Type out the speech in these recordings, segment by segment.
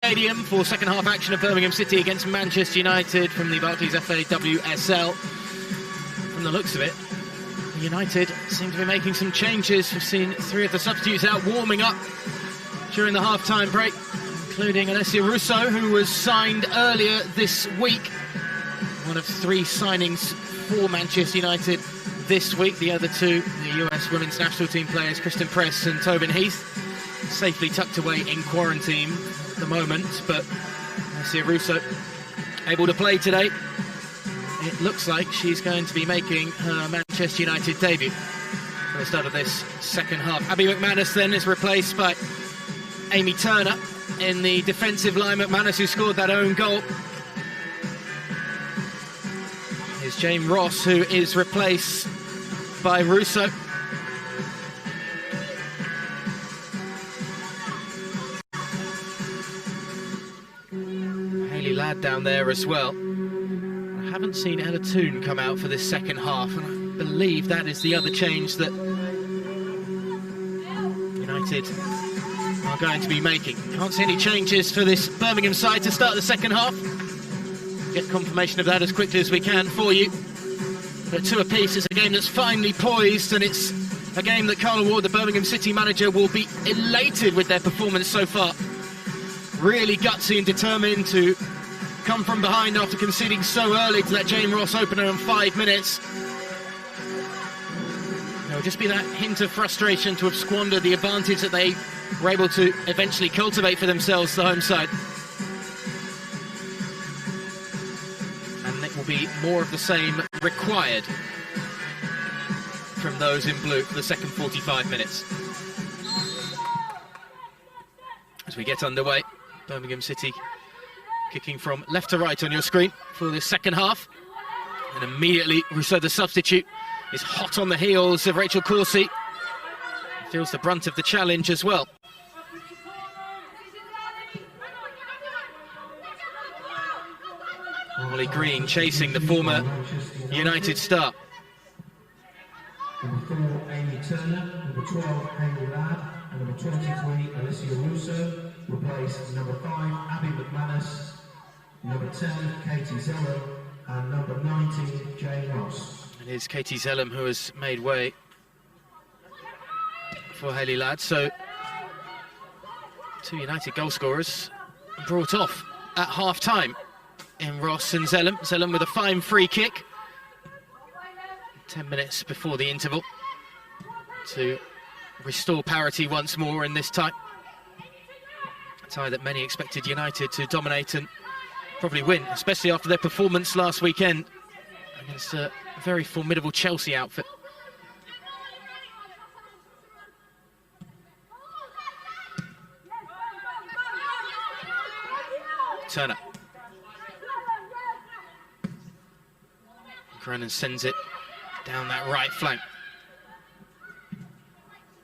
Stadium for second half action of Birmingham City against Manchester United from the Barclays FA WSL. From the looks of it, United seem to be making some changes. We've seen 3 of the substitutes out warming up during the half-time break, including Alessia Russo, who was signed earlier this week. One of 3 signings for Manchester United this week. The other 2, the US women's national team players, Kristen Press and Tobin Heath, safely tucked away in quarantine at the moment, but Alessia Russo able to play today. It looks like she's going to be making her Manchester United debut for the start of this second half. Abby McManus then is replaced by Amy Turner in the defensive line. McManus, who scored that own goal. Here's Jane Ross, who is replaced by Russo. Hayley Ladd down there as well. I haven't seen Ella Toon come out for this second half, and I believe that is the other change that United are going to be making. Can't see any changes for this Birmingham side to start the second half. Get confirmation of that as quickly as we can for you. But 2 apiece. It's a game that's finely poised, and it's a game that Carla Ward, the Birmingham City manager, will be elated with their performance so far. Really gutsy and determined to come from behind after conceding so early to that Jane Ross opener in 5 minutes. There'll just be that hint of frustration to have squandered the advantage that they were able to eventually cultivate for themselves, the home side. And it will be more of the same required from those in blue for the second 45 minutes. As we get underway, Birmingham City kicking from left to right on your screen for the second half. And immediately Rousseau, the substitute, is hot on the heels of Rachel Coursey. Feels the brunt of the challenge as well. Molly Green chasing the former United star. Number 4, Amy Turner. Number 12, Hayley Ladd. And number 23, Alessia Russo. Replace number 5, Abby McManus. Number 10, Katie Zellum. And number 19, Jane Ross. It is Katie Zellum who has made way for Hayley Ladd. So 2 United goal scorers brought off at half-time in Ross and Zellum. Zellum with a fine free kick 10 minutes before the interval to restore parity once more in this tie. A tie that many expected United to dominate and probably win, especially after their performance last weekend against a very formidable Chelsea outfit. Turner. Grennan sends it down that right flank.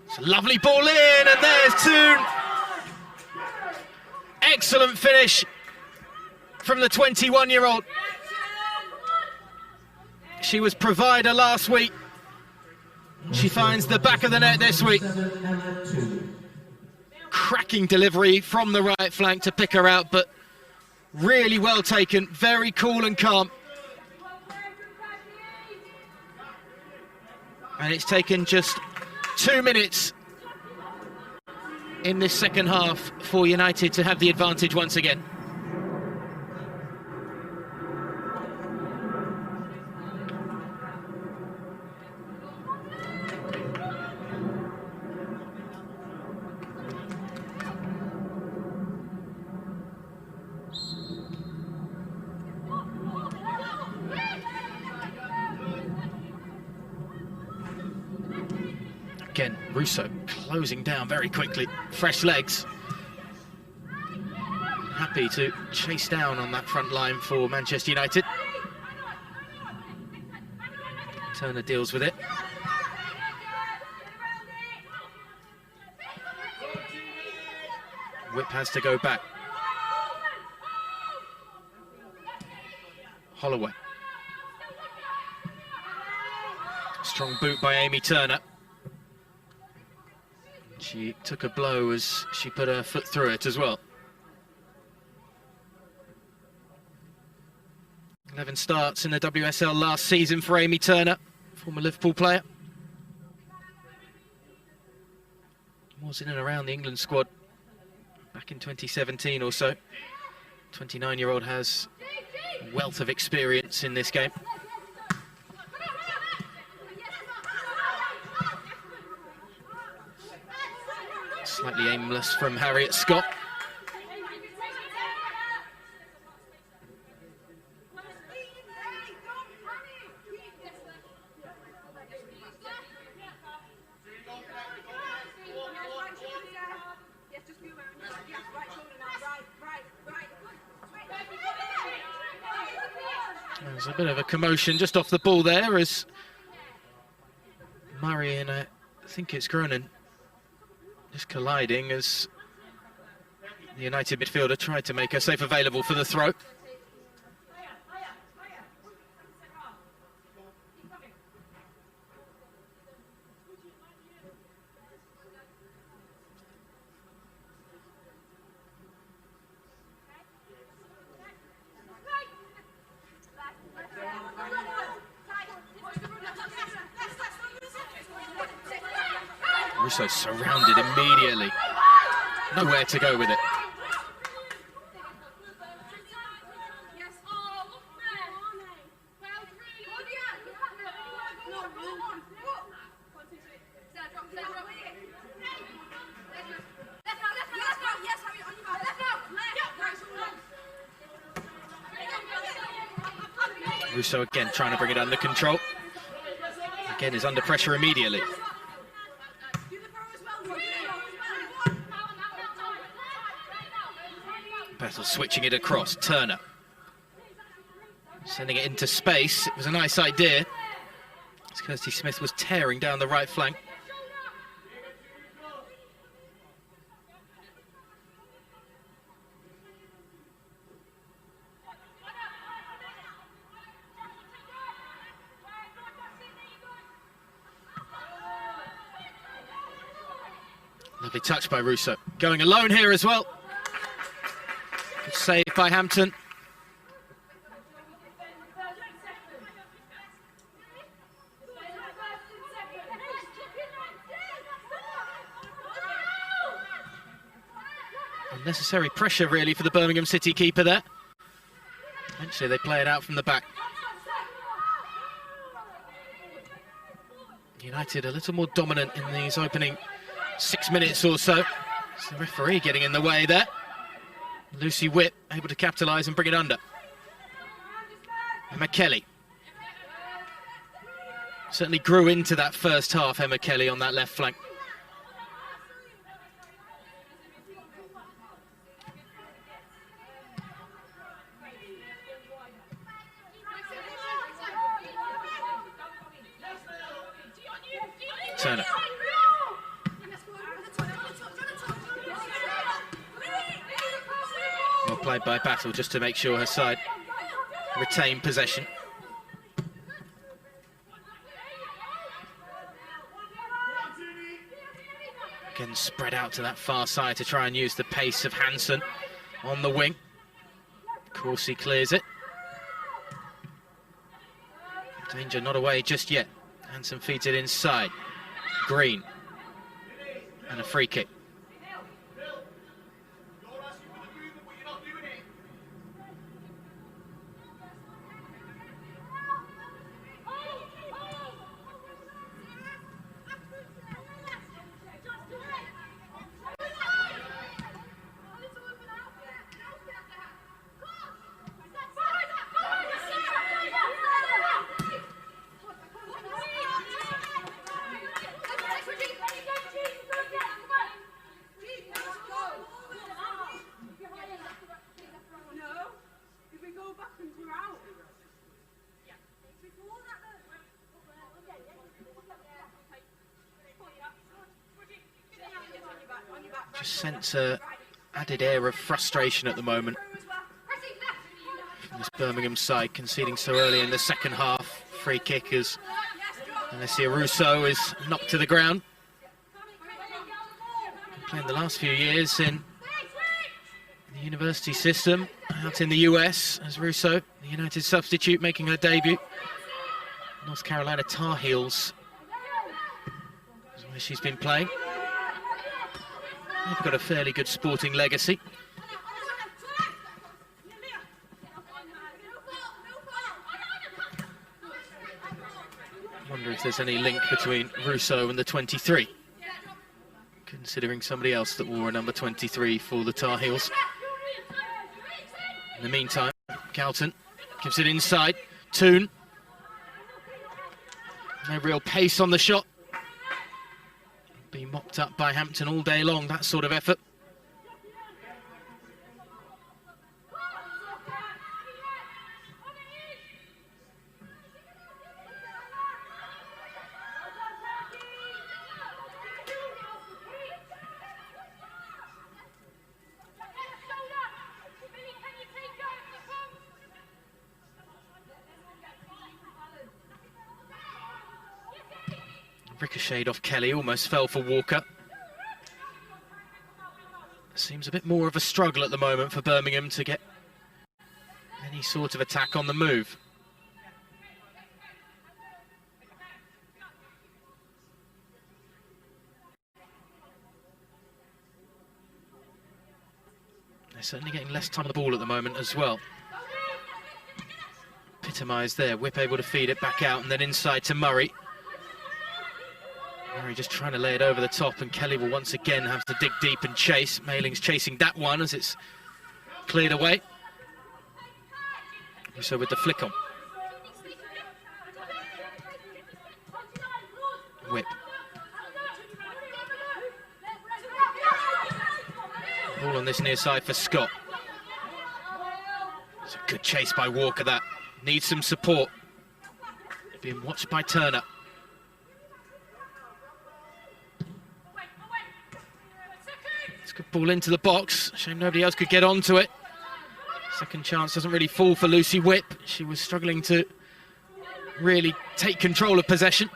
It's a lovely ball in, and there's Toon. Excellent finish from the 21-year-old. She was provider last week. She finds the back of the net this week. Cracking delivery from the right flank to pick her out, but really well taken, very cool and calm. And it's taken just 2 minutes in this second half for United to have the advantage once again. Again, Russo closing down very quickly, fresh legs. Happy to chase down on that front line for Manchester United. Turner deals with it. Whip has to go back. Holloway. Strong boot by Amy Turner. She took a blow as she put her foot through it as well. 11 starts in the WSL last season for Amy Turner, former Liverpool player. Was in and around the England squad back in 2017 or so. 29-year-old has a wealth of experience in this game. Slightly aimless from Harriet Scott. There's a bit of a commotion just off the ball there as Murray and I think it's Cronin just colliding as the United midfielder tried to make herself available for the throw. Russo surrounded immediately. Nowhere to go with it. Russo again trying to bring it under control. Again is under pressure immediately. Battle switching it across, Turner. Sending it into space, it was a nice idea. As Kirsty Smith was tearing down the right flank. Lovely touch by Russo. Going alone here as well. Good save by Hampton. Unnecessary pressure really for the Birmingham City keeper there. Eventually they play it out from the back. United a little more dominant in these opening 6 minutes or so. It's the referee getting in the way there. Lucy Whitt able to capitalise and bring it under. Emma Kelly. Certainly grew into that first half, Emma Kelly on that left flank. Turner. Well played by Battle just to make sure her side retain possession. Again spread out to that far side to try and use the pace of Hansen on the wing. Corsi clears it. Danger not away just yet. Hansen feeds it inside. Green. And a free kick. Just sense an added air of frustration at the moment from this Birmingham side, conceding so early in the second half. Free kick as Alessia Russo is knocked to the ground. Been playing the last few years in the university system out in the US as Russo, the United substitute, making her debut. North Carolina Tar Heels is where she's been playing. They've got a fairly good sporting legacy. I wonder if there's any link between Russo and the 23, considering somebody else that wore a number 23 for the Tar Heels. In the meantime, Galton gives it inside. Toon. No real pace on the shot. Being mopped up by Hampton all day long, that sort of effort. Ricocheted off Kelly, almost fell for Walker. Seems a bit more of a struggle at the moment for Birmingham to get any sort of attack on the move. They're certainly getting less time on the ball at the moment as well. Epitomised there, Whip able to feed it back out and then inside to Murray. Murray just trying to lay it over the top, and Kelly will once again have to dig deep and chase. Mailing's chasing that one as it's cleared away. So with the flick on. Whip. Ball on this near side for Scott. It's a good chase by Walker, that. Needs some support. Being watched by Turner. Good ball into the box. Shame nobody else could get onto it. Second chance doesn't really fall for Lucy Whip. She was struggling to really take control of possession.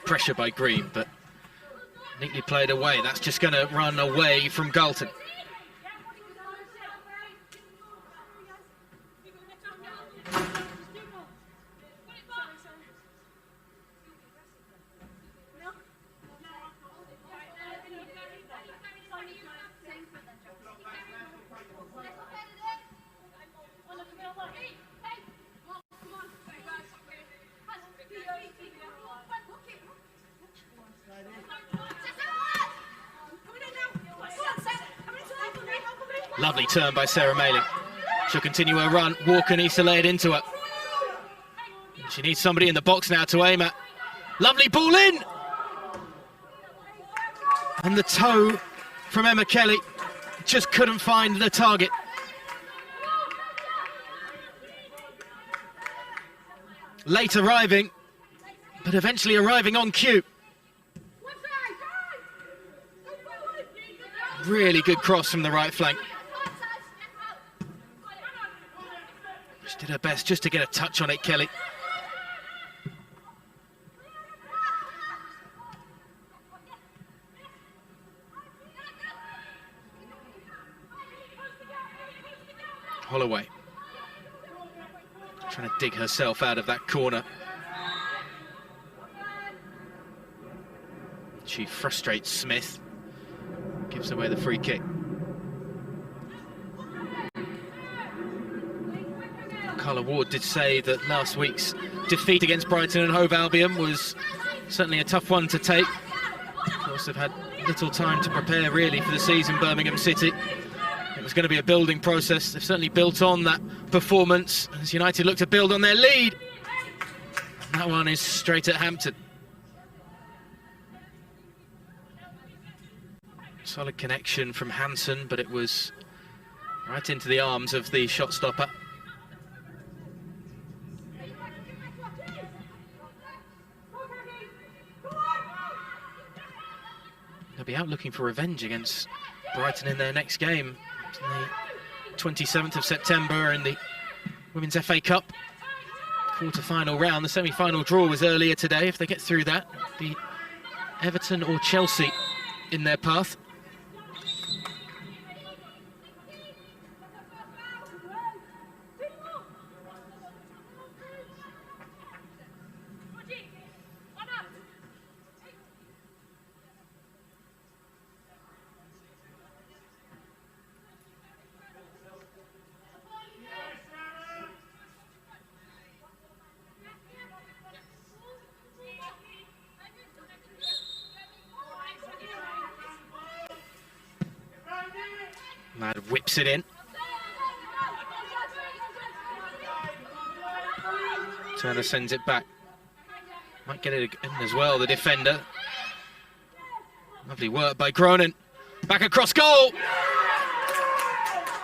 Pressure by Green, but neatly played away. That's just going to run away from Galton. Lovely turn by Sarah Mailing. She'll continue her run. Walker needs to lay it into her. She needs somebody in the box now to aim at. Lovely ball in! And the toe from Emma Kelly just couldn't find the target. Late arriving, but eventually arriving on cue. Really good cross from the right flank. She did her best just to get a touch on it, Kelly. Holloway trying to dig herself out of that corner. She frustrates Smith, gives away the free kick. Carla Ward did say that last week's defeat against Brighton and Hove Albion was certainly a tough one to take. Of course, they've had little time to prepare really for the season, Birmingham City. It was going to be a building process. They've certainly built on that performance as United look to build on their lead. That one is straight at Hampton. Solid connection from Hansen, but it was right into the arms of the shot stopper. be out looking for revenge against Brighton in their next game. It's the 27th of September in the Women's FA Cup quarter-final round. The semi-final draw was earlier today. If they get through that, the Everton or Chelsea in their path. Mad whips it in. Turner sends it back. Might get it in as well, the defender. Lovely work by Cronin. Back across goal.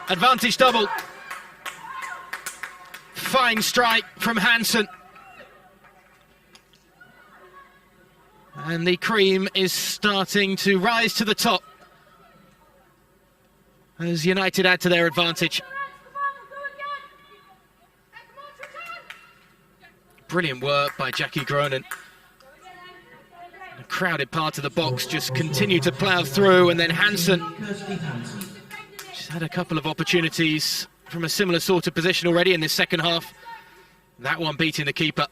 Advantage double. Fine strike from Hansen. And the cream is starting to rise to the top as United add to their advantage. Brilliant work by Jackie Cronin. A crowded part of the box just continued to plough through, and then Hansen. She's had a couple of opportunities from a similar sort of position already in this second half. That one beating the keeper.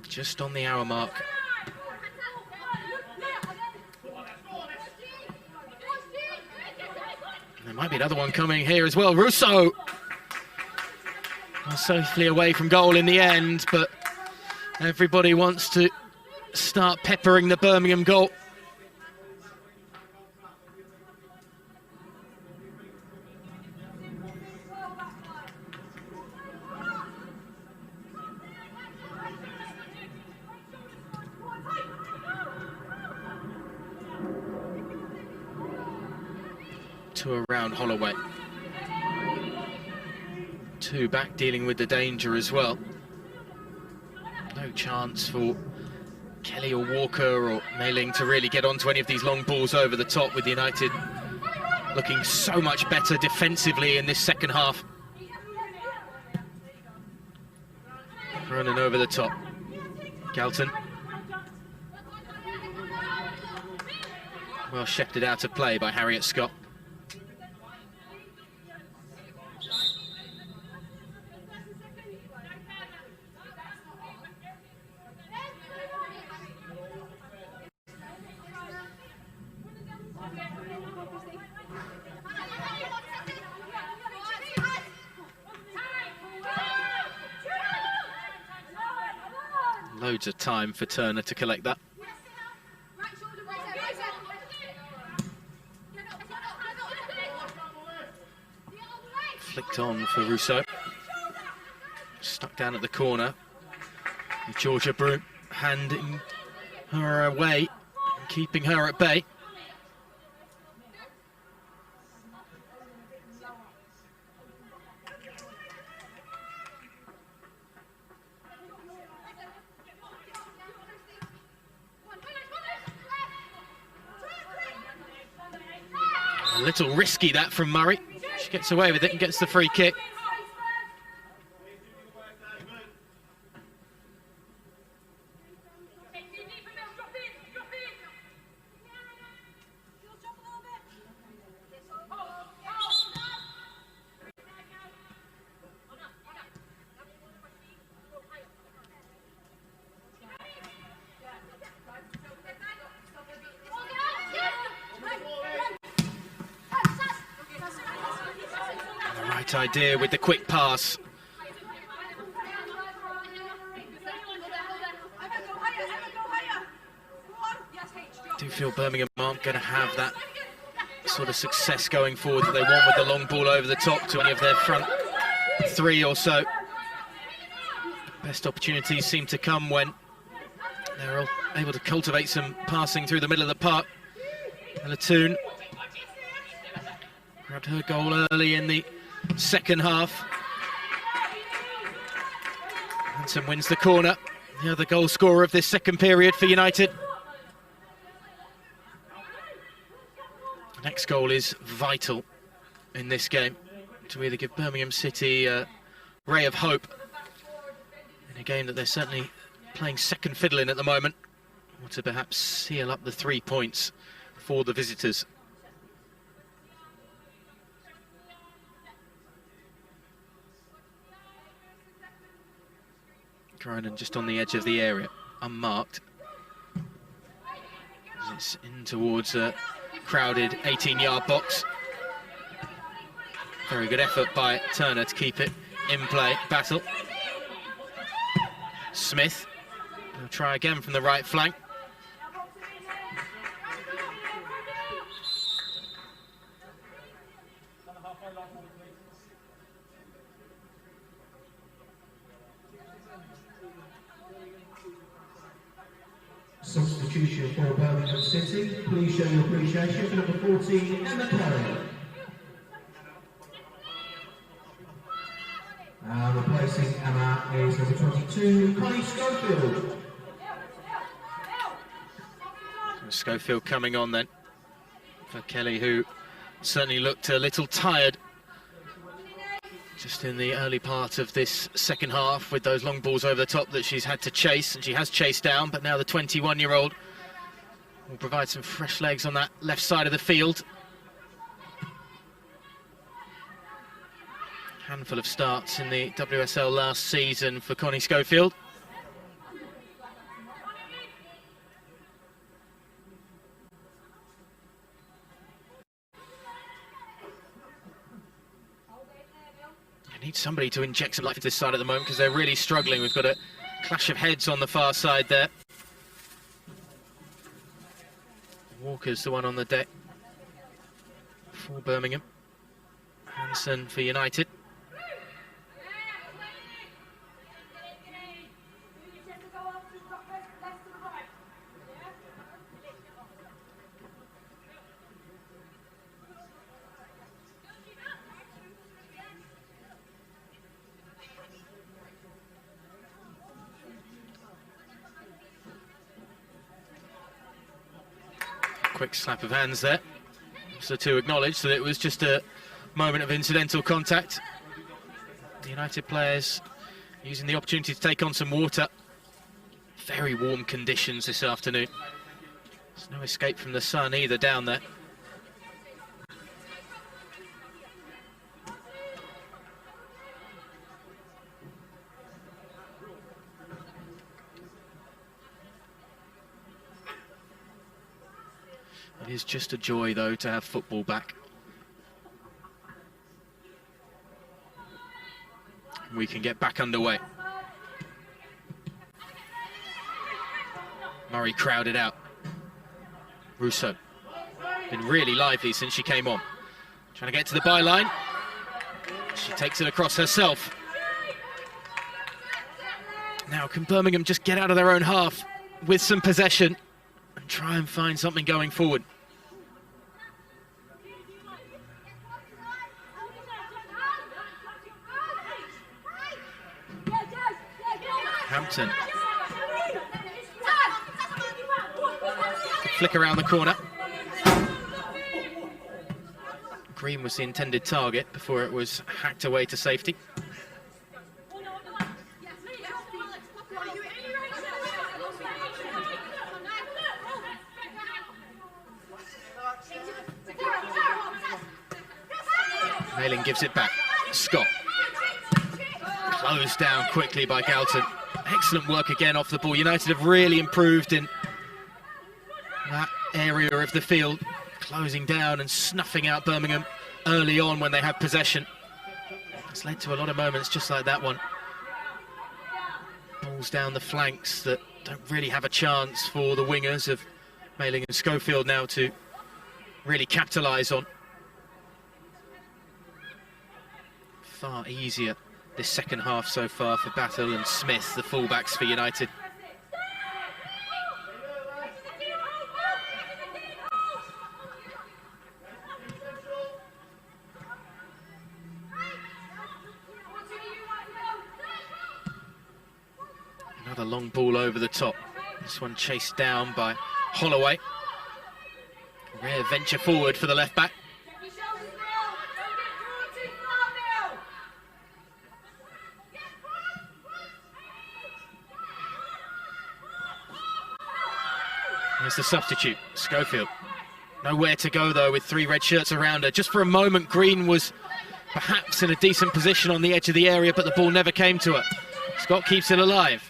Just on the hour mark. There might be another one coming here as well. Russo! Safely away from goal in the end, but everybody wants to start peppering the Birmingham goal. Two around Holloway. Two back dealing with the danger as well. No chance for Kelly or Walker or Mailing to really get onto any of these long balls over the top, with United looking so much better defensively in this second half. Running over the top. Galton. Well shepherded out of play by Harriet Scott. Loads of time for Turner to collect that. Flicked on for Rousseau. Stuck down at the corner. And Georgia Broom handing her away, keeping her at bay. A little risky that from Murray. She gets away with it and gets the free kick. Idea with the quick pass. I do feel Birmingham aren't going to have that sort of success going forward that they want with the long ball over the top to any of their front three or so. Best opportunities seem to come when they're able to cultivate some passing through the middle of the park. Latoon grabbed her goal early in the second half. Hansen wins the corner, the other goal scorer of this second period for United. The next goal is vital in this game to either give Birmingham City a ray of hope in a game that they're certainly playing second fiddle in at the moment, or to perhaps seal up the 3 points for the visitors. Cronin just on the edge of the area, unmarked. It's in towards a crowded 18-yard box. Very good effort by Turner to keep it in play. Battle. Smith will try again from the right flank. Substitution for Birmingham City. Please show your appreciation for number 14, Emma Kelly. Replacing Emma is number 22, Connie Schofield. Schofield coming on then for Kelly, who certainly looked a little tired just in the early part of this second half with those long balls over the top that she's had to chase, and she has chased down, but now the 21-year-old will provide some fresh legs on that left side of the field. Handful of starts in the WSL last season for Connie Schofield. I need somebody to inject some life into this side at the moment because they're really struggling. We've got a clash of heads on the far side there. Walker's the one on the deck for Birmingham. Hansen for United. Quick slap of hands there, so to acknowledge that it was just a moment of incidental contact. The United players using the opportunity to take on some water. Very warm conditions this afternoon. There's no escape from the sun either down there. It is just a joy, though, to have football back. We can get back underway. Murray crowded out. Russo been really lively since she came on. Trying to get to the byline. She takes it across herself. Now, can Birmingham just get out of their own half with some possession and try and find something going forward? Hampton. Flick around the corner. Green was the intended target before it was hacked away to safety. Malin gives it back. Scott. Closed down quickly by Galton. Excellent work again off the ball. United have really improved in that area of the field, closing down and snuffing out Birmingham early on when they have possession. It's led to a lot of moments just like that one. Balls down the flanks that don't really have a chance for the wingers of Mailing and Schofield now to really capitalise on. Far easier this second half so far for Battle and Smith, the fullbacks for United. Another long ball over the top. This one chased down by Holloway. Rare venture forward for the left back. Here's the substitute, Schofield. Nowhere to go though with 3 red shirts around her. Just for a moment, Green was perhaps in a decent position on the edge of the area, but the ball never came to her. Scott keeps it alive.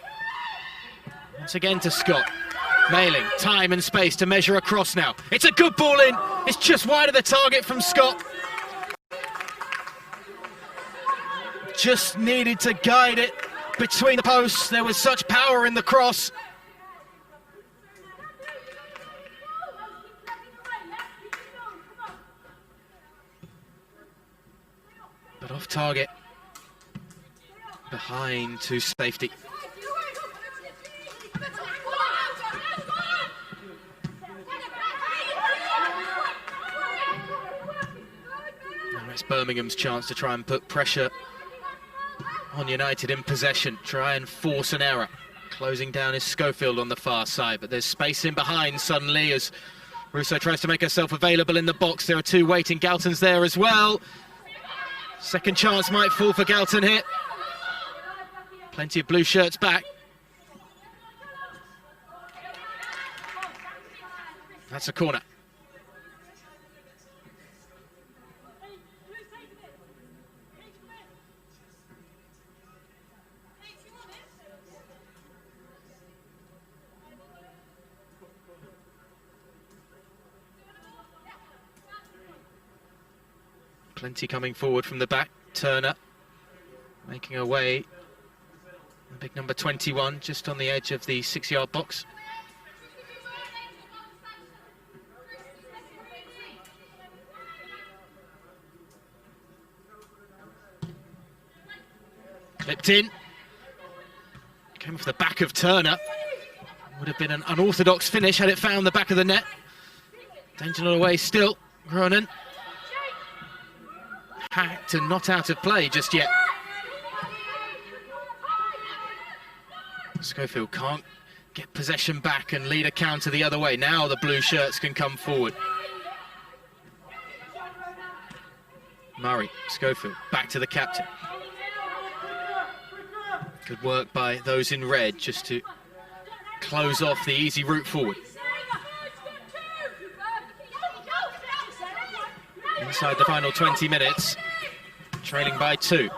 Once again to Scott. Mailing, time and space to measure across now. It's a good ball in. It's just wide of the target from Scott. Just needed to guide it between the posts. There was such power in the cross. But off target. Behind to safety. Now it's Birmingham's chance to try and put pressure on United in possession, try and force an error. Closing down is Schofield on the far side, but there's space in behind suddenly as Russo tries to make herself available in the box. There are 2 waiting. Galton's there as well. Second chance might fall for Galton here. Plenty of blue shirts back. That's a corner. Plenty coming forward from the back. Turner making her way. Big number 21 just on the edge of the 6-yard box. Clipped in. Came off the back of Turner. Would have been an unorthodox finish had it found the back of the net. Danger not away still. Ronan. Hacked and not out of play just yet. Schofield can't get possession back and lead a counter the other way. Now the blue shirts can come forward. Murray, Schofield, back to the captain. Good work by those in red just to close off the easy route forward. Inside the final 20 minutes, trailing by 2.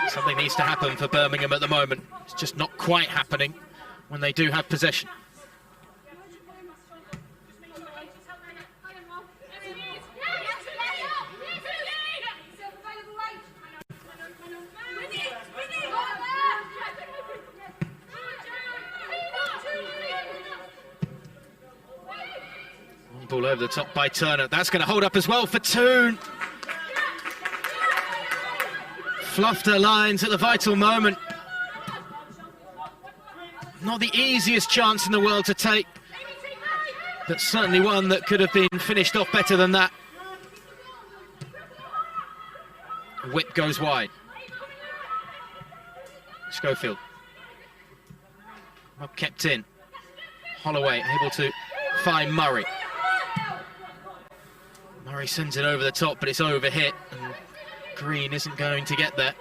Something needs to happen for Birmingham at the moment. It's just not quite happening when they do have possession. One ball over the top by Turner. That's going to hold up as well for Toon. Fluffed her lines at the vital moment. Not the easiest chance in the world to take, but certainly one that could have been finished off better than that. Whip goes wide. Schofield. Well kept in. Holloway able to find Murray. Murray sends it over the top, but it's overhit, and Green isn't going to get there.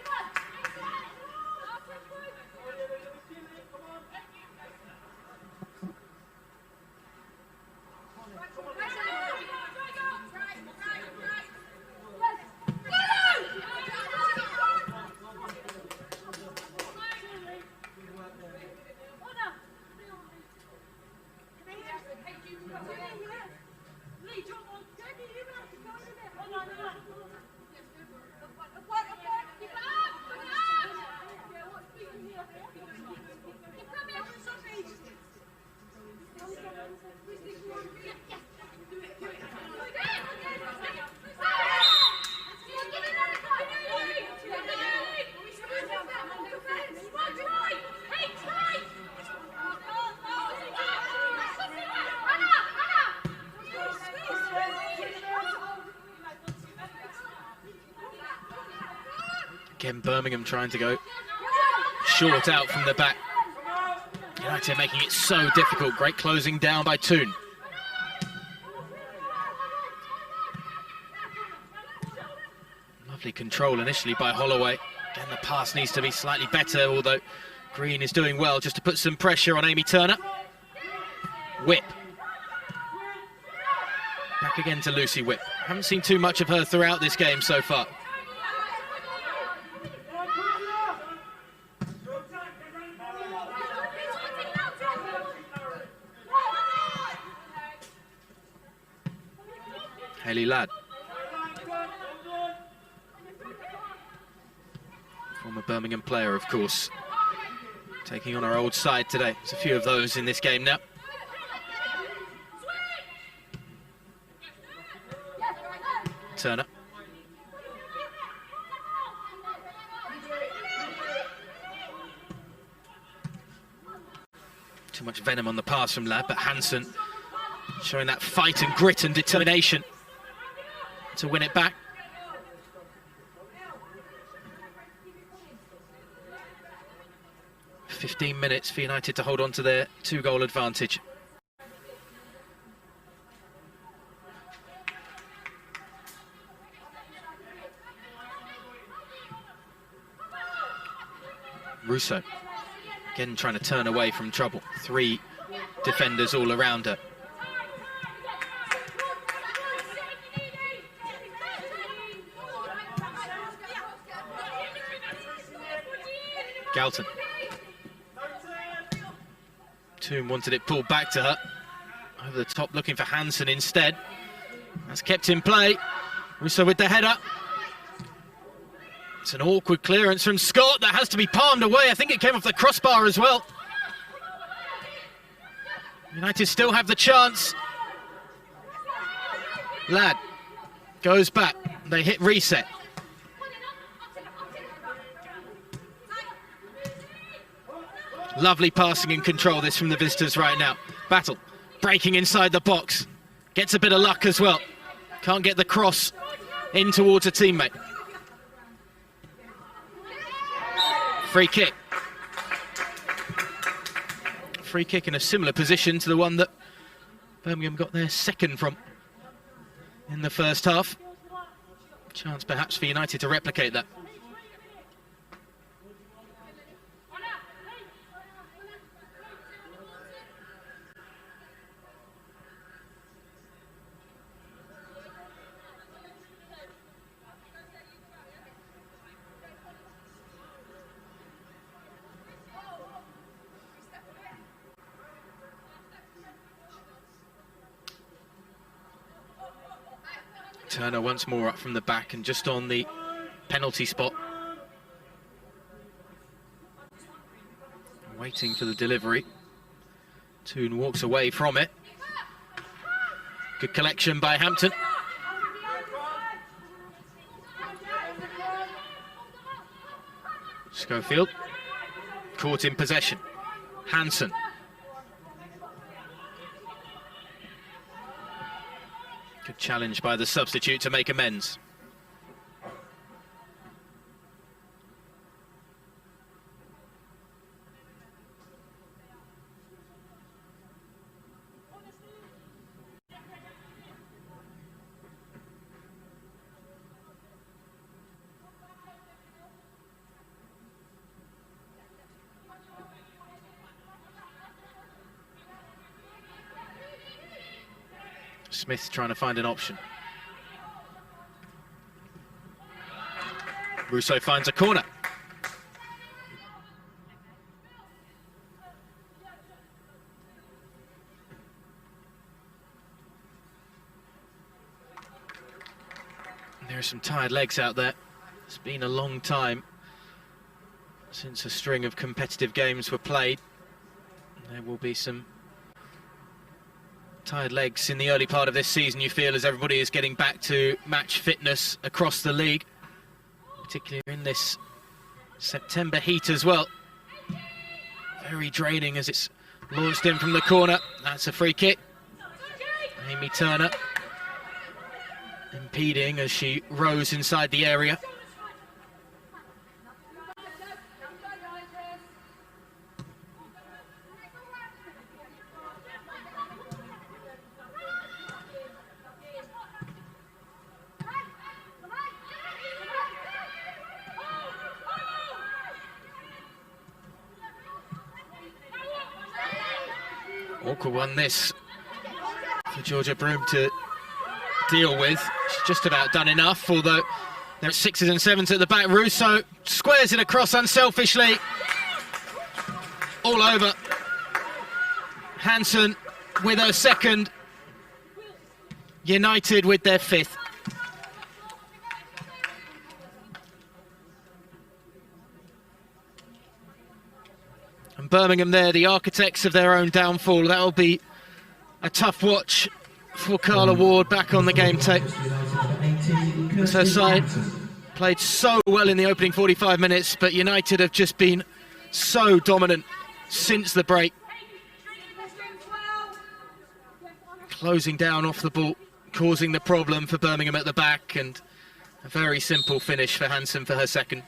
Again, Birmingham trying to go short out from the back. United making it so difficult. Great closing down by Toon. Lovely control initially by Holloway. Again, the pass needs to be slightly better, although Green is doing well just to put some pressure on Amy Turner. Whip. Back again to Lucy Whip. Haven't seen too much of her throughout this game so far. Hayley Ladd. Former Birmingham player, of course. Taking on our old side today. There's a few of those in this game now. Turner. Too much venom on the pass from Ladd, but Hansen showing that fight and grit and determination to win it back. "15 minutes for United to hold on to their 2-goal advantage. Russo, again trying to turn away from trouble. 3 defenders all around her. Galton. Toon wanted it pulled back to her. Over the top, looking for Hansen instead. That's kept in play. Russo with the header. It's an awkward clearance from Scott that has to be palmed away. I think it came off the crossbar as well. United still have the chance. Ladd goes back. They hit reset. Lovely passing and control this from the visitors right now. Battle breaking inside the box. Gets a bit of luck as well. Can't get the cross in towards a teammate. Free kick. Free kick in a similar position to the one that Birmingham got their second from in the first half. Chance perhaps for United to replicate that. Turner once more up from the back and just on the penalty spot. Waiting for the delivery. Toon walks away from it. Good collection by Hampton. Schofield caught in possession. Hansen. Good challenge by the substitute to make amends. Smith trying to find an option. Russo finds a corner. There are some tired legs out there. It's been a long time since a string of competitive games were played. There will be some tired legs in the early part of this season, you feel, as everybody is getting back to match fitness across the league, particularly in this September heat as well. Very draining as it's launched in from the corner. That's a free kick. Amy Turner impeding as she rose inside the area. Awkward one this for Georgia Broom to deal with. She's just about done enough, although there are 6s and 7s at the back. Russo squares it across unselfishly. All over. Hansen with her second. United with their 5th. And Birmingham there, the architects of their own downfall. That'll be a tough watch for Carla Ward back on the game tape. As her side played so well in the opening 45 minutes, but United have just been so dominant since the break. Closing down off the ball, causing the problem for Birmingham at the back, and a very simple finish for Hansen for her second.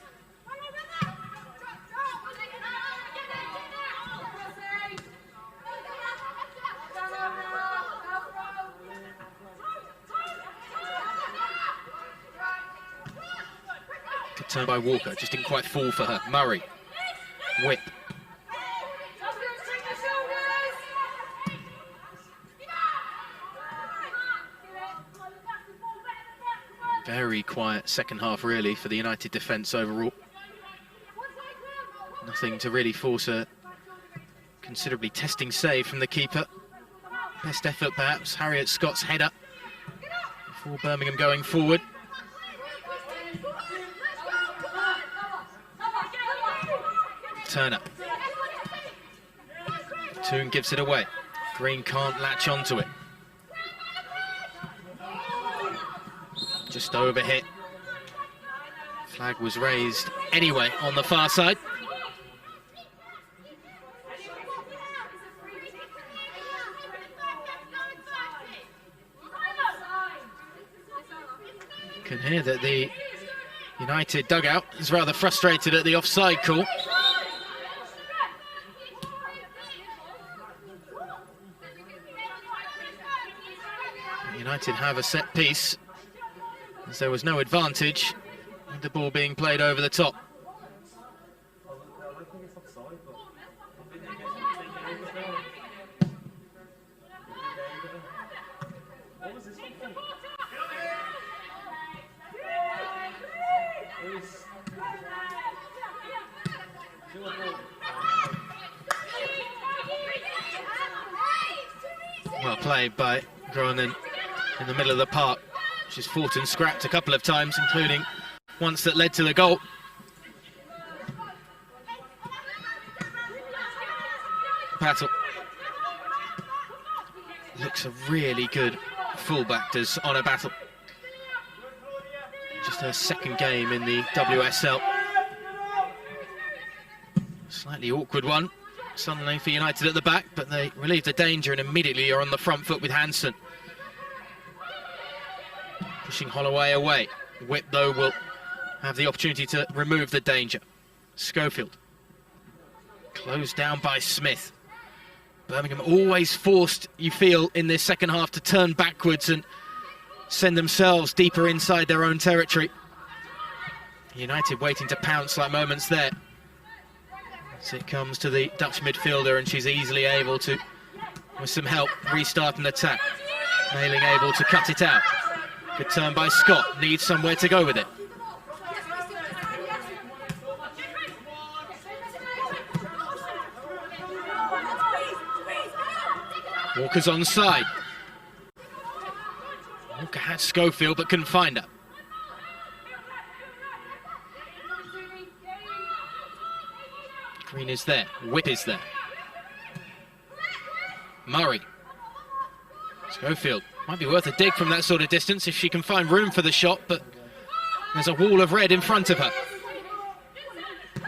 Good turn by Walker, just didn't quite fall for her. Murray, whip. Very quiet second half, really, for the United defence overall. Nothing to really force a considerably testing save from the keeper. Best effort, perhaps, Harriet Scott's header before Birmingham going forward. Turner. Toon gives it away. Green can't latch onto it. Just overhit. Flag was raised anyway on the far side. You can hear that the United dugout is rather frustrated at the offside call. United have a set piece, as there was no advantage with the ball being played over the top. Well played by Groningen in the middle of the park. She's fought and scrapped a couple of times, including once that led to the goal. Battle. Looks a really good fullback, does Honor Battle. Just her second game in the WSL. Slightly awkward one, suddenly for United at the back, but they relieve the danger and immediately are on the front foot with Hansen. Pushing Holloway away. Whip, though, will have the opportunity to remove the danger. Schofield. Closed down by Smith. Birmingham always forced, you feel, in this second half to turn backwards and send themselves deeper inside their own territory. United waiting to pounce like moments there. As it comes to the Dutch midfielder, and she's easily able to, with some help, restart an attack. Mailing able to cut it out. Good turn by Scott, needs somewhere to go with it. Walker's onside. Walker had Schofield but couldn't find her. Green is there, Whip is there. Murray. Schofield. Might be worth a dig from that sort of distance if she can find room for the shot, but there's a wall of red in front of her. It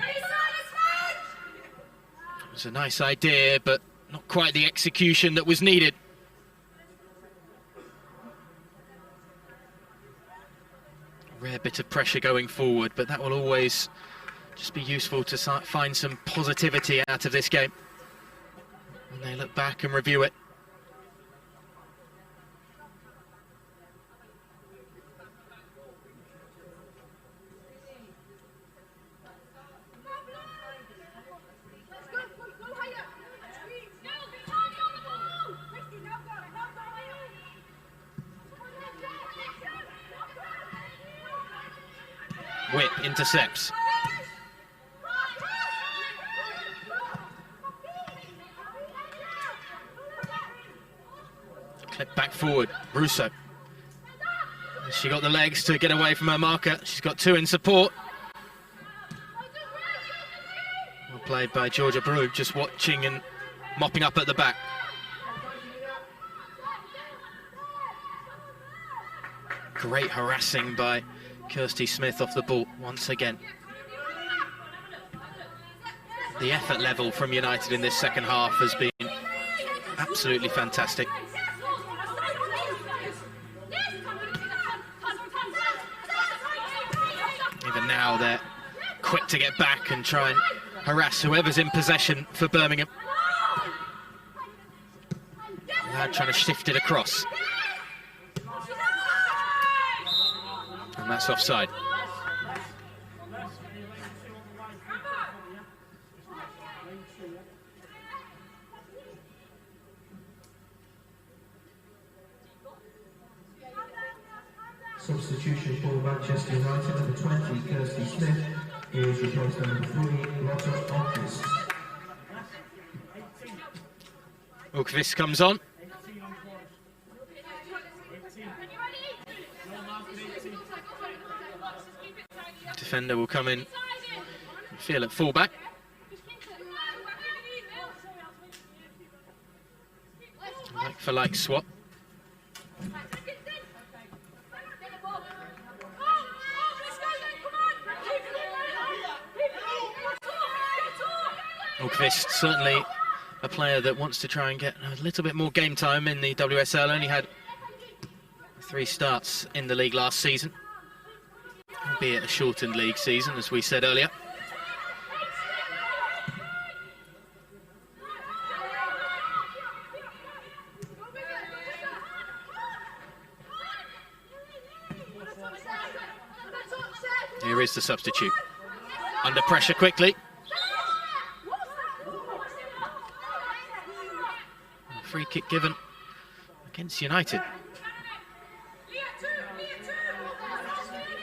was a nice idea, but not quite the execution that was needed. A rare bit of pressure going forward, but that will always just be useful to find some positivity out of this game when they look back and review it. Whip intercepts. Clip back forward, Russo. She got the legs to get away from her marker. She's got two in support. Well played by Georgia Baru, just watching and mopping up at the back. Great harassing by Kirsty Smith off the ball once again. The effort level from United in this second half has been absolutely fantastic. Even now they're quick to get back and try and harass whoever's in possession for Birmingham. Now trying to shift it across. And that's offside. Substitution for Manchester United, number 20, Kirsty Smith, is replaced by number 3, Lotta Alquist. Alquist comes on. Defender will come in and feel at fullback. Like for like swap. Alquist, certainly a player that wants to try and get a little bit more game time in the WSL. Only had 3 starts in the league last season, albeit a shortened league season, as we said earlier. Here is the substitute. Under pressure quickly. Free kick given against United.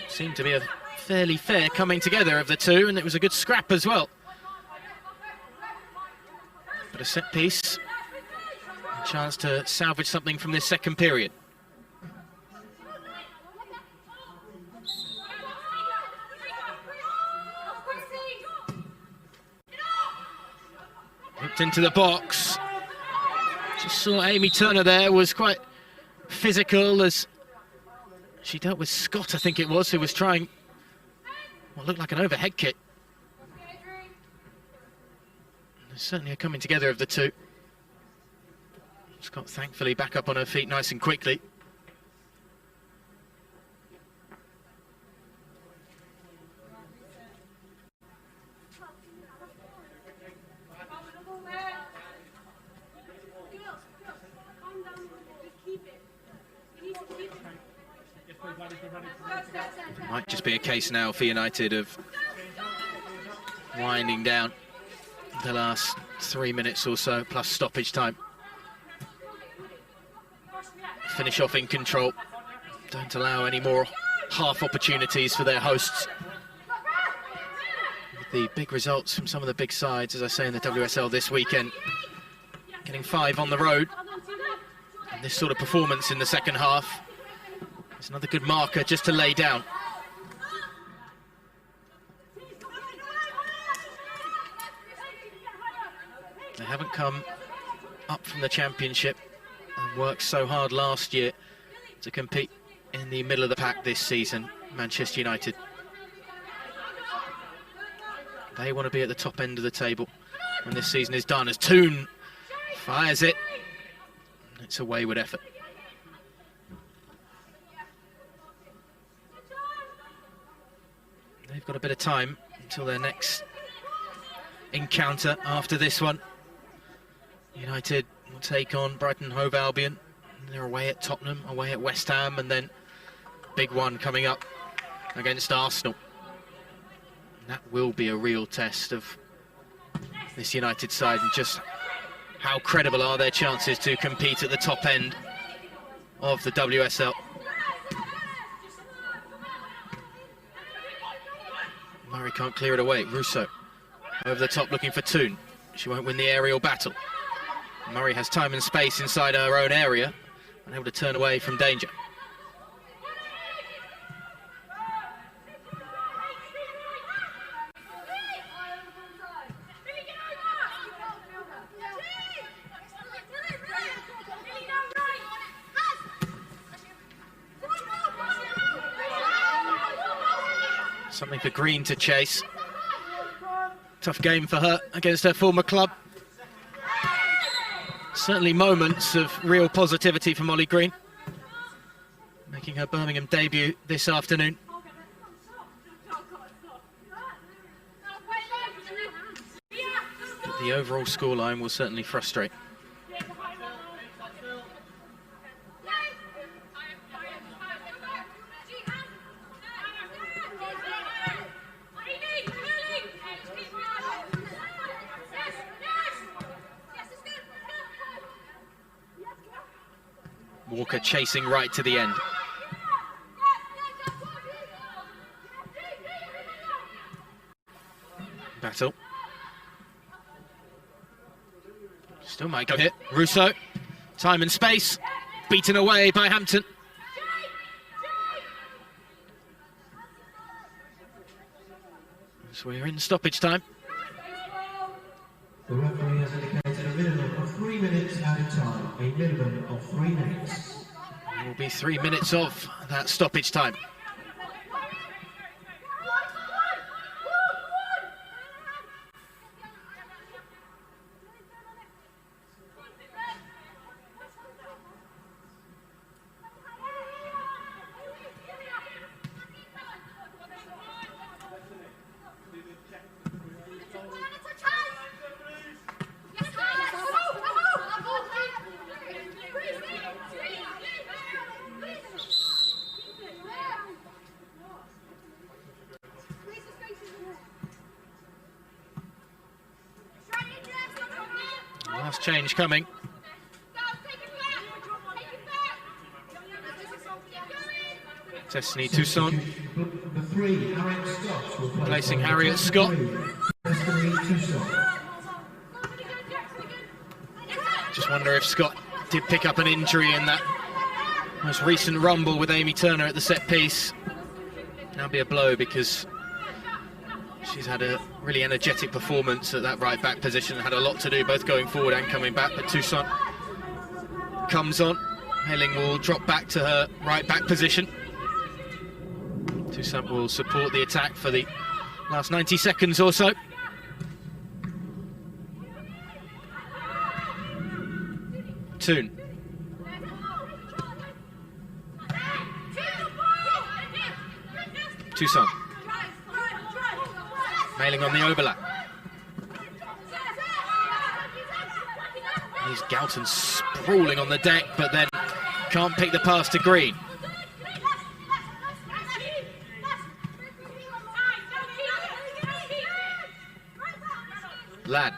Seemed to be a fairly fair coming together of the two, and it was a good scrap as well. But a set piece, a chance to salvage something from this second period. Hooked into the box. Just saw Amy Turner there, was quite physical as she dealt with Scott, I think it was, who was trying what looked like an overhead kick. There's certainly a coming together of the two. Scott thankfully back up on her feet nice and quickly. It might just be a case now for United of winding down the last 3 minutes or so, plus stoppage time. Finish off in control. Don't allow any more half opportunities for their hosts. With the big results from some of the big sides, as I say, in the WSL this weekend. Getting 5 on the road. And this sort of performance in the second half is another good marker just to lay down. They haven't come up from the Championship and worked so hard last year to compete in the middle of the pack this season, Manchester United. They want to be at the top end of the table when this season is done, as Toon fires it. It's a wayward effort. They've got a bit of time until their next encounter after this one. United will take on Brighton Hove Albion. They're away at Tottenham, away at West Ham, and then big one coming up against Arsenal. And that will be a real test of this United side and just how credible are their chances to compete at the top end of the WSL. Murray can't clear it away. Russo over the top looking for Toon. She won't win the aerial battle. Murray has time and space inside her own area, unable to turn away from danger. Something for Green to chase. Tough game for her against her former club. Certainly moments of real positivity for Molly Green, making her Birmingham debut this afternoon. The overall scoreline will certainly frustrate. Walker chasing right to the end. Battle. Still might go hit. Russo. Time and space. Beaten away by Hampton. So we're in stoppage time. The referee has indicated a minimum of 3 minutes added time. A minimum of 3 minutes. It will be 3 minutes of that stoppage time. Last change coming. Destiny Toussaint placing Harriet Scott. Just wonder if Scott did pick up an injury in that most recent rumble with Amy Turner at the set piece. That'll be a blow because she's had a really energetic performance at that right back position, had a lot to do both going forward and coming back, but Toussaint comes on. Helling will drop back to her right back position. Toussaint will support the attack for the last 90 seconds or so. Toon. Toussaint. Mailing on the overlap. Here's Galton sprawling on the deck, but then can't pick the pass to Green. Ladd.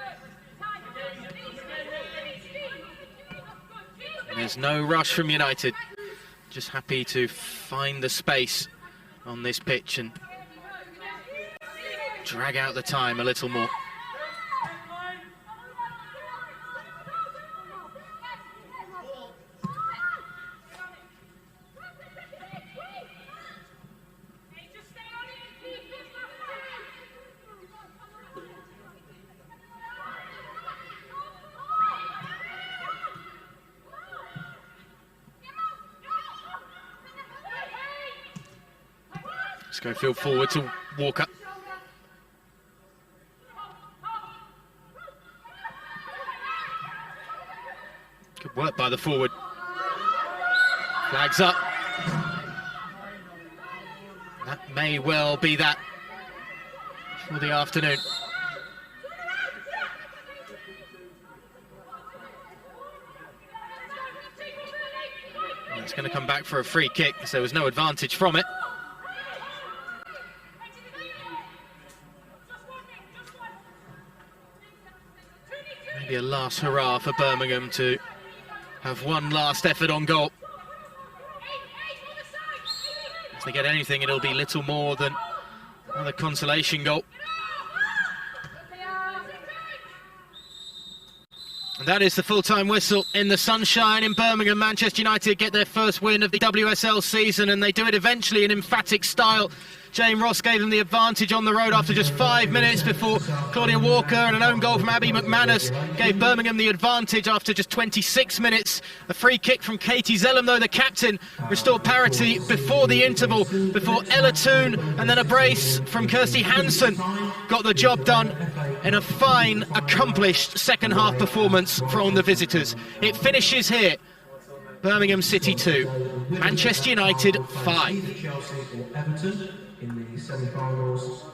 There's no rush from United. Just happy to find the space on this pitch and drag out the time a little more. Schofield forward to Walker. Good work by the forward. Flags up. That may well be that for the afternoon. And it's going to come back for a free kick, so there was no advantage from it. Maybe a last hurrah for Birmingham to have one last effort on goal. If they get anything, it'll be little more than Another consolation goal. And that is the full-time whistle in the sunshine in Birmingham. Manchester United get their first win of the WSL season, and they do it eventually in emphatic style. Jane Ross gave them the advantage on the road after just 5 minutes before Claudia Walker and an own goal from Abby McManus gave Birmingham the advantage after just 26 minutes. A free kick from Katie Zellum, though, the captain, restored parity before the interval, before Ella Toon, and then a brace from Kirsty Hansen got the job done in a fine, accomplished second-half performance from the visitors. It finishes here. Birmingham City 2, Manchester United 5. Chelsea or Everton in the semi-finals.